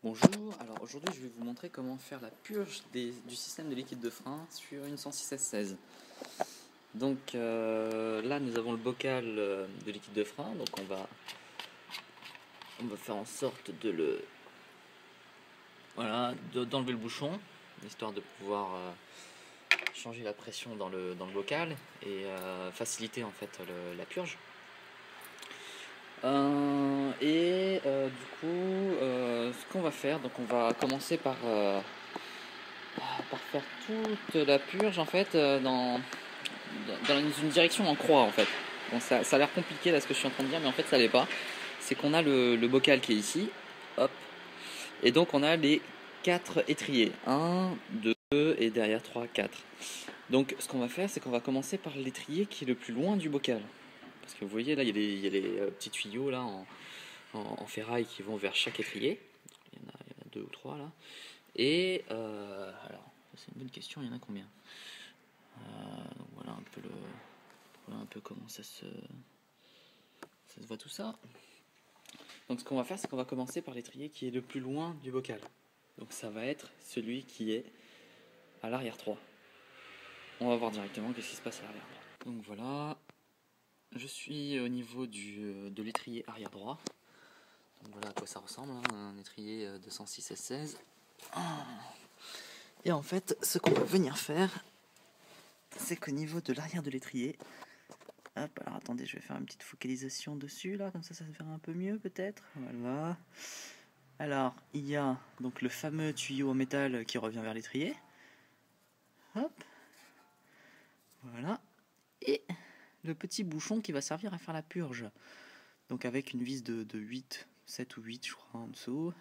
Bonjour, alors aujourd'hui je vais vous montrer comment faire la purge du système de liquide de frein sur une 106S16. Donc là nous avons le bocal de liquide de frein, donc on va faire en sorte d'enlever le bouchon, histoire de pouvoir changer la pression dans le bocal et faciliter en fait la purge. Du coup, ce qu'on va faire, donc on va commencer par faire toute la purge en fait dans une direction en croix en fait. Bon, ça a l'air compliqué là ce que je suis en train de dire, mais en fait ça l'est pas. C'est qu'on a le bocal qui est ici, hop, et donc on a les 4 étriers, 1, 2 et derrière 3, 4. Donc ce qu'on va faire, c'est qu'on va commencer par l'étrier qui est le plus loin du bocal. Parce que vous voyez là, il y a les petits tuyaux là en ferraille qui vont vers chaque étrier. Il y en a 2 ou 3 là. Et alors, c'est une bonne question, il y en a combien? Donc voilà un peu comment ça se voit tout ça. Donc ce qu'on va faire, c'est qu'on va commencer par l'étrier qui est le plus loin du bocal. Donc ça va être celui qui est à l'arrière 3. On va voir directement qu'est-ce qui se passe à l'arrière 3. Donc voilà, je suis au niveau de l'étrier arrière droit. Donc voilà à quoi ça ressemble, hein, un étrier de 106S16. Et en fait, ce qu'on va venir faire, c'est qu'au niveau de l'arrière de l'étrier, hop, alors attendez, je vais faire une petite focalisation dessus là, comme ça se verra un peu mieux peut-être. Voilà. Alors, il y a donc le fameux tuyau en métal qui revient vers l'étrier. Hop. Voilà. Et le petit bouchon qui va servir à faire la purge. Donc avec une vis de 8, 7 ou 8 je crois en dessous.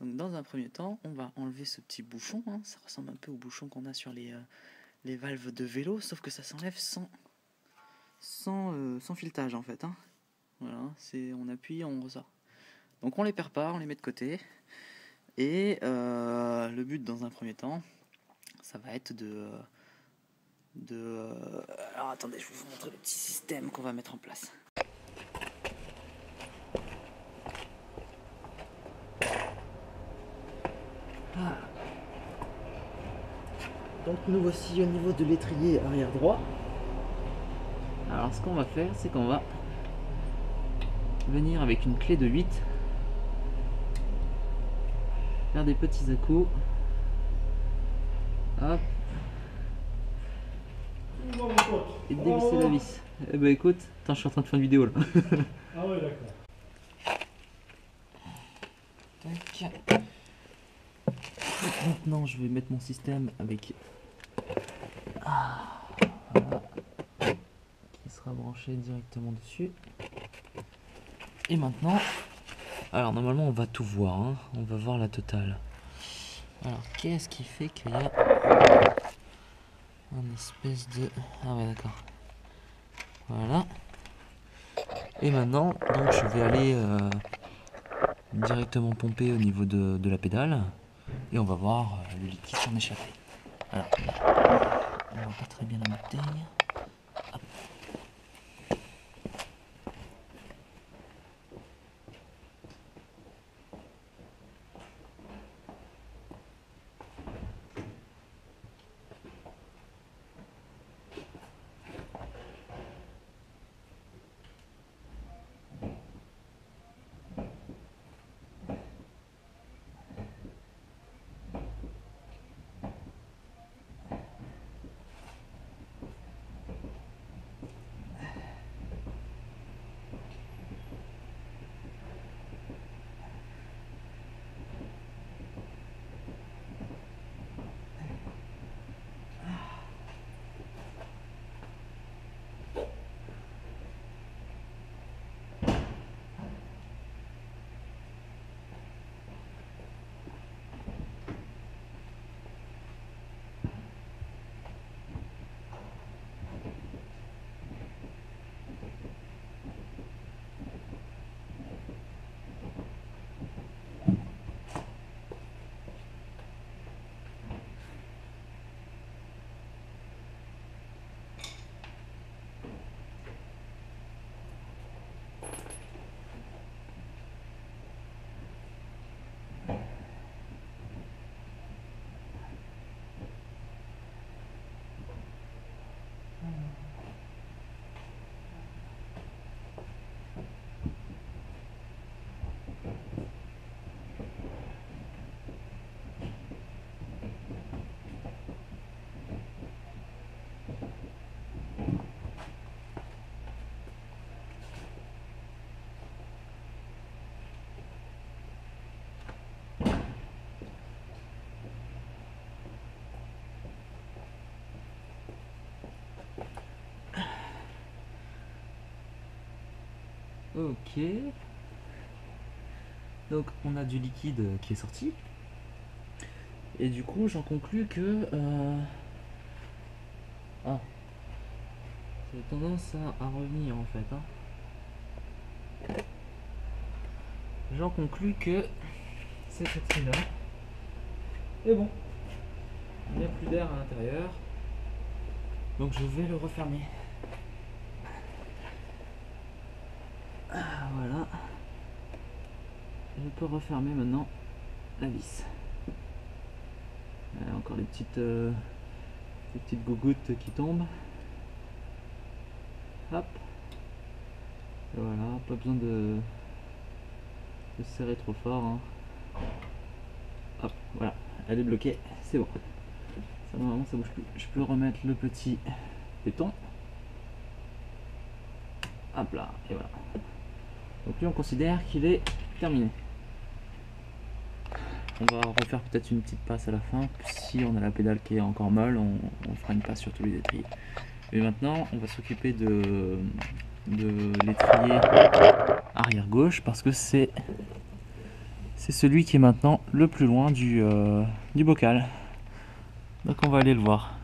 Donc dans un premier temps, on va enlever ce petit bouchon, hein. Ça ressemble un peu au bouchon qu'on a sur les valves de vélo, sauf que ça s'enlève sans filetage en fait, hein. Voilà, on appuie, on ressort. Donc on les perd pas, on les met de côté. Et le but dans un premier temps, ça va être alors attendez, je vais vous montrer le petit système qu'on va mettre en place. Ah. Donc nous voici au niveau de l'étrier arrière droit. Alors ce qu'on va faire, c'est qu'on va venir avec une clé de 8 faire des petits à-coups. Hop. Et dévisser la vis. Eh ben écoute, attends, je suis en train de faire une vidéo là. Ah ouais, d'accord. Tac. Maintenant je vais mettre mon système avec voilà, qui sera branché directement dessus. Et maintenant, alors normalement on va tout voir, hein. On va voir la totale. Alors qu'est-ce qui fait qu'il y a un espèce de... Ah ouais d'accord. Voilà. Et maintenant, donc je vais aller directement pomper au niveau de la pédale. Et on va voir le liquide s'en échapper. Alors, on voit pas très bien la bouteille. Hop. Ok. Donc on a du liquide qui est sorti. Et du coup j'en conclus que... Ah, j'ai tendance à revenir en fait. Hein. J'en conclus que c'est cette là. Et bon, il n'y a plus d'air à l'intérieur. Donc je vais le refermer. Ah, voilà. Je peux refermer maintenant la vis. Encore les petites gougouttes qui tombent. Hop. Et voilà, pas besoin de serrer trop fort. Hein. Hop, voilà, elle est bloquée, c'est bon. Ça normalement ça bouge plus. Je peux remettre le petit béton. Hop là, et voilà. Donc lui on considère qu'il est terminé. On va refaire peut-être une petite passe à la fin. Si on a la pédale qui est encore molle, on fera une passe sur tous les étriers. Mais maintenant on va s'occuper de l'étrier arrière gauche parce que c'est celui qui est maintenant le plus loin du bocal. Donc on va aller le voir.